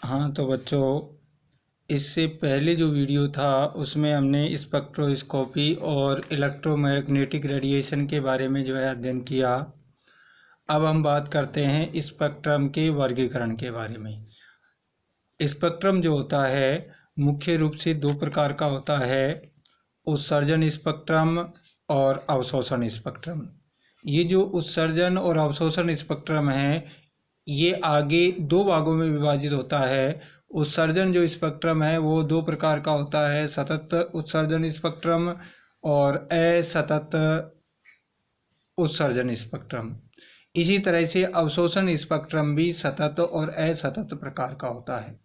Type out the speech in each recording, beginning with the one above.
हाँ तो बच्चों, इससे पहले जो वीडियो था उसमें हमने स्पेक्ट्रोस्कोपी और इलेक्ट्रोमैग्नेटिक रेडिएशन के बारे में जो है अध्ययन किया। अब हम बात करते हैं स्पेक्ट्रम के वर्गीकरण के बारे में। स्पेक्ट्रम जो होता है मुख्य रूप से दो प्रकार का होता है, उत्सर्जन स्पेक्ट्रम और अवशोषण स्पेक्ट्रम। ये जो उत्सर्जन और अवशोषण स्पेक्ट्रम है ये आगे दो भागों में विभाजित होता है। उत्सर्जन जो स्पेक्ट्रम है वो दो प्रकार का होता है, सतत उत्सर्जन स्पेक्ट्रम और असतत उत्सर्जन स्पेक्ट्रम। इसी तरह से अवशोषण स्पेक्ट्रम भी सतत और असतत प्रकार का होता है।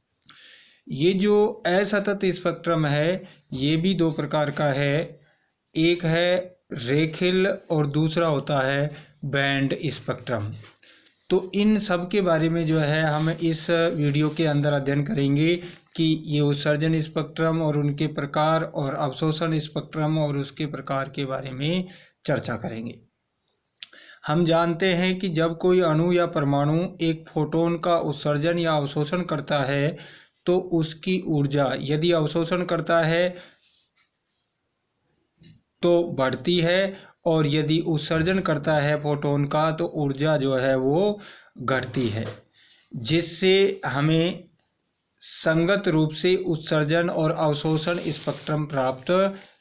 ये जो असतत स्पेक्ट्रम है ये भी दो प्रकार का है, एक है रेखिल और दूसरा होता है बैंड स्पेक्ट्रम। तो इन सब के बारे में जो है हम इस वीडियो के अंदर अध्ययन करेंगे कि ये उत्सर्जन स्पेक्ट्रम और उनके प्रकार और अवशोषण स्पेक्ट्रम और उसके प्रकार के बारे में चर्चा करेंगे। हम जानते हैं कि जब कोई अणु या परमाणु एक फोटोन का उत्सर्जन या अवशोषण करता है तो उसकी ऊर्जा यदि अवशोषण करता है तो बढ़ती है और यदि उत्सर्जन करता है फोटोन का तो ऊर्जा जो है वो घटती है, जिससे हमें संगत रूप से उत्सर्जन और अवशोषण स्पेक्ट्रम प्राप्त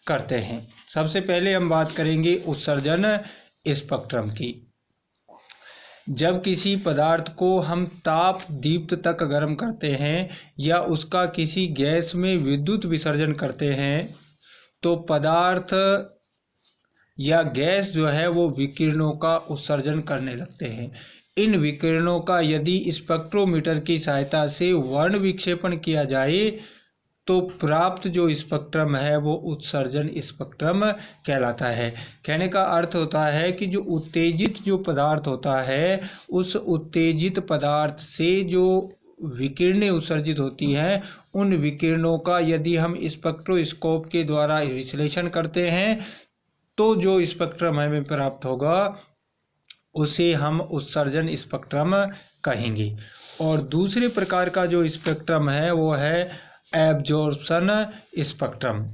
करते हैं। सबसे पहले हम बात करेंगे उत्सर्जन स्पेक्ट्रम की। जब किसी पदार्थ को हम ताप दीप्त तक गर्म करते हैं या उसका किसी गैस में विद्युत विसर्जन करते हैं तो पदार्थ या गैस जो है वो विकिरणों का उत्सर्जन करने लगते हैं। इन विकिरणों का यदि स्पेक्ट्रोमीटर की सहायता से वर्ण विक्षेपण किया जाए तो प्राप्त जो स्पेक्ट्रम है वो उत्सर्जन स्पेक्ट्रम कहलाता है। कहने का अर्थ होता है कि जो उत्तेजित जो पदार्थ होता है उस उत्तेजित पदार्थ से जो विकिरणें उत्सर्जित होती हैं उन विकिरणों का यदि हम स्पेक्ट्रोस्कोप के द्वारा विश्लेषण करते हैं तो जो स्पेक्ट्रम हमें प्राप्त होगा उसे हम उत्सर्जन स्पेक्ट्रम कहेंगे। और दूसरे प्रकार का जो स्पेक्ट्रम है वो है एब्जॉर्प्शन स्पेक्ट्रम।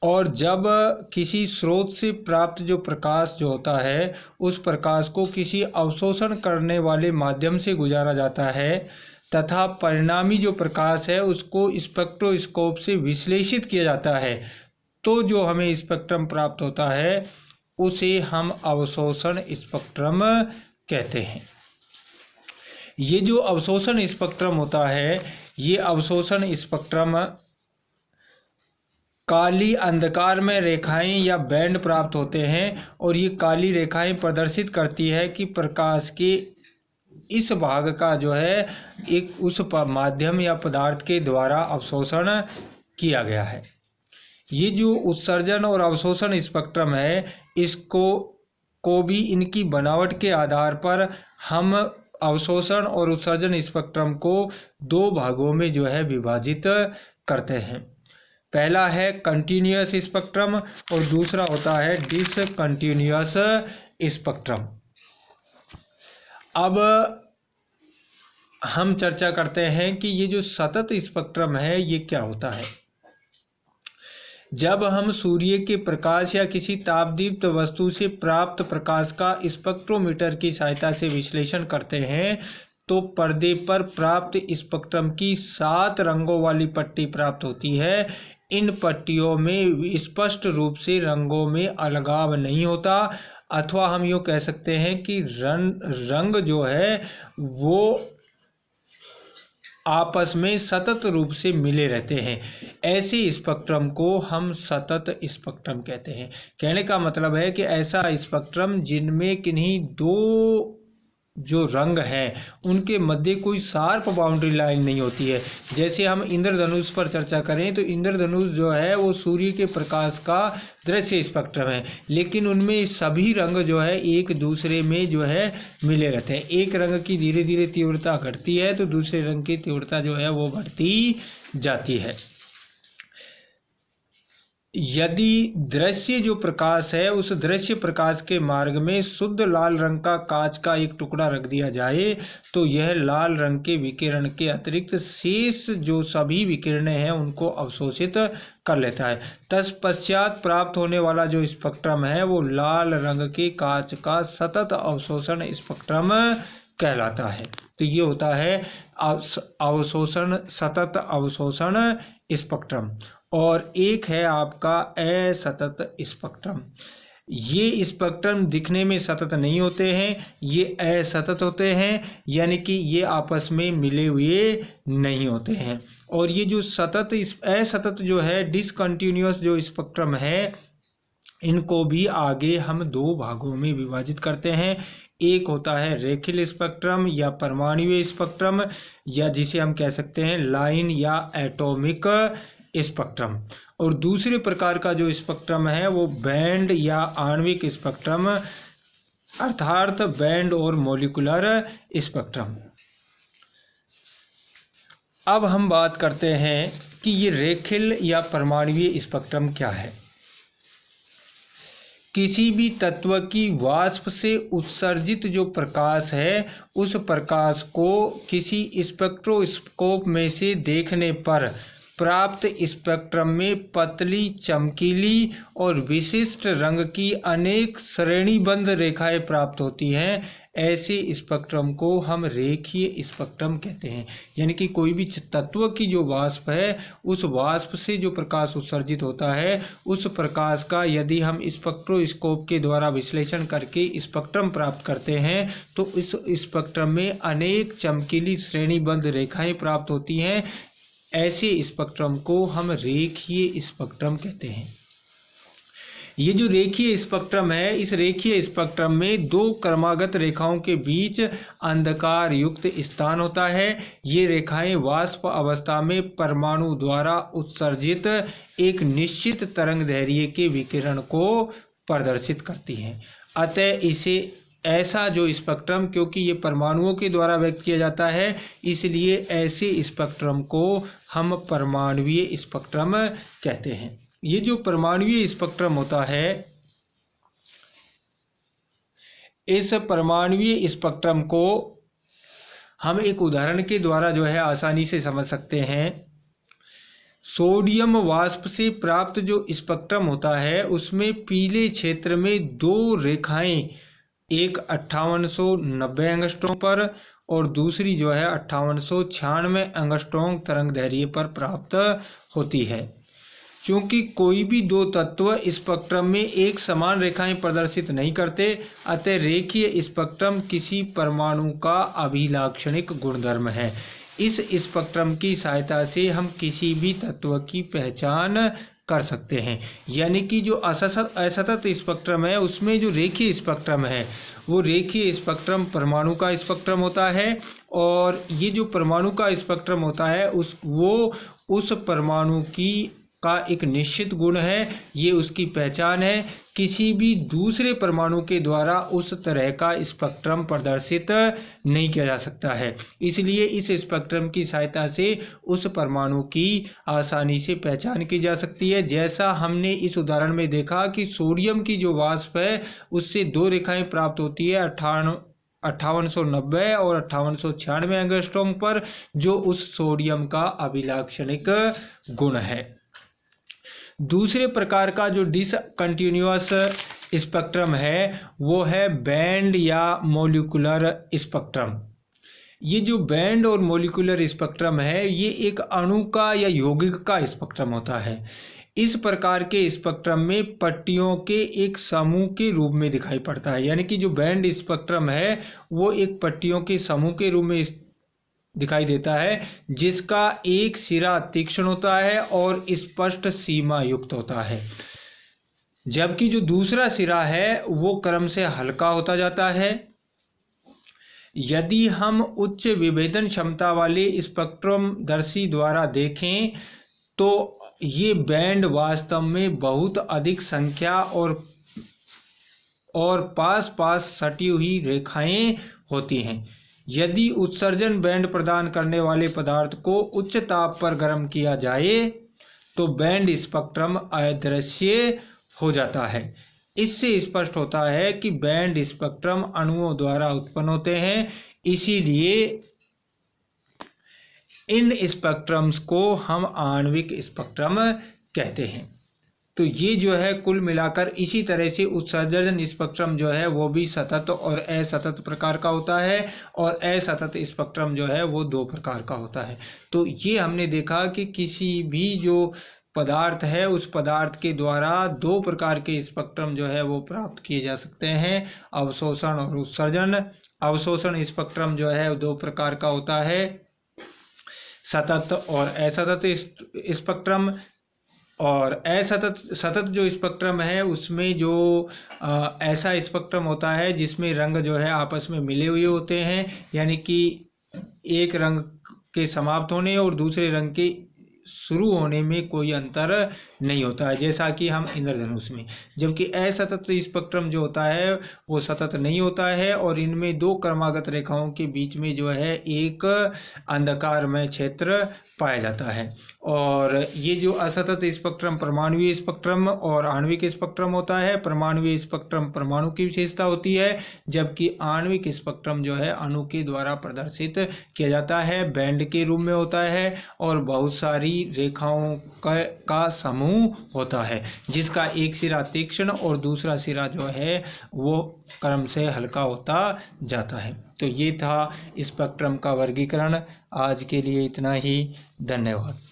और जब किसी स्रोत से प्राप्त जो प्रकाश जो होता है उस प्रकाश को किसी अवशोषण करने वाले माध्यम से गुजारा जाता है तथा परिणामी जो प्रकाश है उसको स्पेक्ट्रोस्कोप से विश्लेषित किया जाता है तो जो हमें स्पेक्ट्रम प्राप्त होता है उसे हम अवशोषण स्पेक्ट्रम कहते हैं। ये जो अवशोषण स्पेक्ट्रम होता है ये अवशोषण स्पेक्ट्रम काली अंधकार में रेखाएं या बैंड प्राप्त होते हैं और ये काली रेखाएं प्रदर्शित करती है कि प्रकाश के इस भाग का जो है एक उस माध्यम या पदार्थ के द्वारा अवशोषण किया गया है। ये जो उत्सर्जन और अवशोषण स्पेक्ट्रम है इसको भी इनकी बनावट के आधार पर हम अवशोषण और उत्सर्जन स्पेक्ट्रम को दो भागों में जो है विभाजित करते हैं। पहला है कंटिन्यूअस स्पेक्ट्रम और दूसरा होता है डिसकंटिन्यूअस स्पेक्ट्रम। अब हम चर्चा करते हैं कि ये जो सतत स्पेक्ट्रम है ये क्या होता है। जब हम सूर्य के प्रकाश या किसी तापदीप्त वस्तु से प्राप्त प्रकाश का स्पेक्ट्रोमीटर की सहायता से विश्लेषण करते हैं तो पर्दे पर प्राप्त स्पेक्ट्रम की 7 रंगों वाली पट्टी प्राप्त होती है। इन पट्टियों में स्पष्ट रूप से रंगों में अलगाव नहीं होता अथवा हम यूँ कह सकते हैं कि रंग जो है वो आपस में सतत रूप से मिले रहते हैं। ऐसे स्पेक्ट्रम को हम सतत स्पेक्ट्रम कहते हैं। कहने का मतलब है कि ऐसा स्पेक्ट्रम जिनमें किन्हीं दो जो रंग हैं उनके मध्य कोई शार्प बाउंड्री लाइन नहीं होती है। जैसे हम इंद्रधनुष पर चर्चा करें तो इंद्रधनुष जो है वो सूर्य के प्रकाश का दृश्य स्पेक्ट्रम है, लेकिन उनमें सभी रंग जो है एक दूसरे में जो है मिले रहते हैं। एक रंग की धीरे धीरे तीव्रता घटती है तो दूसरे रंग की तीव्रता जो है वो बढ़ती जाती है। यदि दृश्य जो प्रकाश है उस दृश्य प्रकाश के मार्ग में शुद्ध लाल रंग का कांच का एक टुकड़ा रख दिया जाए तो यह लाल रंग के विकिरण के अतिरिक्त शेष जो सभी विकिरणें हैं उनको अवशोषित कर लेता है। तत्पश्चात प्राप्त होने वाला जो स्पेक्ट्रम है वो लाल रंग के कांच का सतत अवशोषण स्पेक्ट्रम कहलाता है। तो ये होता है अवशोषण, सतत अवशोषण स्पेक्ट्रम। और एक है आपका असतत स्पेक्ट्रम। ये स्पेक्ट्रम दिखने में सतत नहीं होते हैं, ये असतत होते हैं, यानी कि ये आपस में मिले हुए नहीं होते हैं। और ये जो असतत जो है डिसकंटिन्यूअस जो स्पेक्ट्रम है, इनको भी आगे हम दो भागों में विभाजित करते हैं। एक होता है रेखीय स्पेक्ट्रम या परमाणुीय स्पेक्ट्रम, या जिसे हम कह सकते हैं लाइन या एटॉमिक स्पेक्ट्रम। और दूसरे प्रकार का जो स्पेक्ट्रम है वो बैंड या आणविक स्पेक्ट्रम, अर्थात बैंड और मॉलिक्यूलर स्पेक्ट्रम। अब हम बात करते हैं कि ये रेखीय या परमाणुीय स्पेक्ट्रम क्या है। किसी भी तत्व की वाष्प से उत्सर्जित जो प्रकाश है उस प्रकाश को किसी स्पेक्ट्रोस्कोप में से देखने पर प्राप्त स्पेक्ट्रम में पतली, चमकीली और विशिष्ट रंग की अनेक श्रेणीबद्ध रेखाएं प्राप्त होती हैं। ऐसे स्पेक्ट्रम को हम रेखीय स्पेक्ट्रम कहते हैं। यानी कि कोई भी तत्व की जो वाष्प है उस वाष्प से जो प्रकाश उत्सर्जित होता है उस प्रकाश का यदि हम स्पेक्ट्रोस्कोप के द्वारा विश्लेषण करके स्पेक्ट्रम प्राप्त करते हैं तो इस स्पेक्ट्रम में अनेक चमकीली श्रेणीबद्ध रेखाएं प्राप्त होती हैं। ऐसे स्पेक्ट्रम को हम रेखीय स्पेक्ट्रम कहते हैं। ये जो रेखीय स्पेक्ट्रम है, इस रेखीय स्पेक्ट्रम में दो क्रमागत रेखाओं के बीच अंधकार युक्त स्थान होता है। ये रेखाएं वाष्प अवस्था में परमाणु द्वारा उत्सर्जित एक निश्चित तरंगदैर्घ्य के विकिरण को प्रदर्शित करती हैं। अतः इसे ऐसा जो स्पेक्ट्रम, क्योंकि ये परमाणुओं के द्वारा व्यक्त किया जाता है, इसलिए ऐसे स्पेक्ट्रम को हम परमाणुीय स्पेक्ट्रम कहते हैं। ये जो परमाणुीय स्पेक्ट्रम होता है, इस परमाणुीय स्पेक्ट्रम को हम एक उदाहरण के द्वारा जो है आसानी से समझ सकते हैं। सोडियम वाष्प से प्राप्त जो स्पेक्ट्रम होता है उसमें पीले क्षेत्र में दो रेखाएं, एक 5890 एंगस्ट्रॉम पर और दूसरी जो है 5896 एंगस्ट्रॉम तरंगदैर्घ्य पर प्राप्त होती है। चूँकि कोई भी दो तत्व स्पेक्ट्रम में एक समान रेखाएं प्रदर्शित नहीं करते, अतः रेखीय स्पेक्ट्रम किसी परमाणु का अभिलाक्षणिक गुणधर्म है। इस स्पेक्ट्रम की सहायता से हम किसी भी तत्व की पहचान कर सकते हैं। यानी कि जो असतत स्पेक्ट्रम है उसमें जो रेखीय स्पेक्ट्रम है वो रेखीय स्पेक्ट्रम परमाणु का स्पेक्ट्रम होता है, और ये जो परमाणु का स्पेक्ट्रम होता है उस परमाणु की का एक निश्चित गुण है, ये उसकी पहचान है। किसी भी दूसरे परमाणु के द्वारा उस तरह का स्पेक्ट्रम प्रदर्शित नहीं किया जा सकता है। इसलिए इस स्पेक्ट्रम की सहायता से उस परमाणु की आसानी से पहचान की जा सकती है। जैसा हमने इस उदाहरण में देखा कि सोडियम की जो वाष्प है उससे दो रेखाएं प्राप्त होती है 5890 और 5896 एंगस्ट्रॉम पर, जो उस सोडियम का अभिलाक्षणिक गुण है। दूसरे प्रकार का जो डिसकंटिन्यूअस स्पेक्ट्रम है वो है बैंड या मॉलिक्यूलर स्पेक्ट्रम। ये जो बैंड और मॉलिक्यूलर स्पेक्ट्रम है ये एक अणु का या यौगिक का स्पेक्ट्रम होता है। इस प्रकार के स्पेक्ट्रम में पट्टियों के एक समूह के रूप में दिखाई पड़ता है। यानी कि जो बैंड स्पेक्ट्रम है वो एक पट्टियों के समूह के रूप में दिखाई देता है, जिसका एक सिरा तीक्ष्ण होता है और स्पष्ट सीमा युक्त होता है, जबकि जो दूसरा सिरा है वो क्रम से हल्का होता जाता है। यदि हम उच्च विभेदन क्षमता वाले स्पेक्ट्रमदर्शी द्वारा देखें तो ये बैंड वास्तव में बहुत अधिक संख्या और पास पास सटी हुई रेखाएं होती हैं। यदि उत्सर्जन बैंड प्रदान करने वाले पदार्थ को उच्च ताप पर गर्म किया जाए तो बैंड स्पेक्ट्रम अदृश्य हो जाता है। इससे स्पष्ट होता है कि बैंड स्पेक्ट्रम अणुओं द्वारा उत्पन्न होते हैं, इसीलिए इन स्पेक्ट्रम्स को हम आणविक स्पेक्ट्रम कहते हैं। तो ये जो है कुल मिलाकर इसी तरह से उत्सर्जन स्पेक्ट्रम जो है वो भी सतत और असतत प्रकार का होता है, और असतत स्पेक्ट्रम जो है वो 2 प्रकार का होता है। तो ये हमने देखा कि किसी भी जो पदार्थ है उस पदार्थ के द्वारा 2 प्रकार के स्पेक्ट्रम जो है वो प्राप्त किए जा सकते हैं, अवशोषण और उत्सर्जन। अवशोषण स्पेक्ट्रम जो है 2 प्रकार का होता है, सतत और असतत स्पेक्ट्रम। और सतत जो स्पेक्ट्रम है उसमें जो ऐसा स्पेक्ट्रम होता है जिसमें रंग जो है आपस में मिले हुए होते हैं, यानी कि एक रंग के समाप्त होने और दूसरे रंग के शुरू होने में कोई अंतर नहीं होता है, जैसा कि हम इंद्रधनुष में। जबकि असतत स्पेक्ट्रम जो होता है वो सतत नहीं होता है, और इनमें 2 क्रमागत रेखाओं के बीच में जो है एक अंधकारमय क्षेत्र पाया जाता है। और ये जो असतत स्पेक्ट्रम परमाणुवीय स्पेक्ट्रम और आणविक स्पेक्ट्रम होता है। परमाणुवीय स्पेक्ट्रम परमाणु की विशेषता होती है, जबकि आणविक स्पेक्ट्रम जो है अणु के द्वारा प्रदर्शित किया जाता है, बैंड के रूप में होता है, और बहुत सारी रेखाओं का समूह होता है, जिसका एक सिरा तीक्ष्ण और दूसरा सिरा जो है वो क्रम से हल्का होता जाता है। तो ये था स्पेक्ट्रम का वर्गीकरण। आज के लिए इतना ही। धन्यवाद।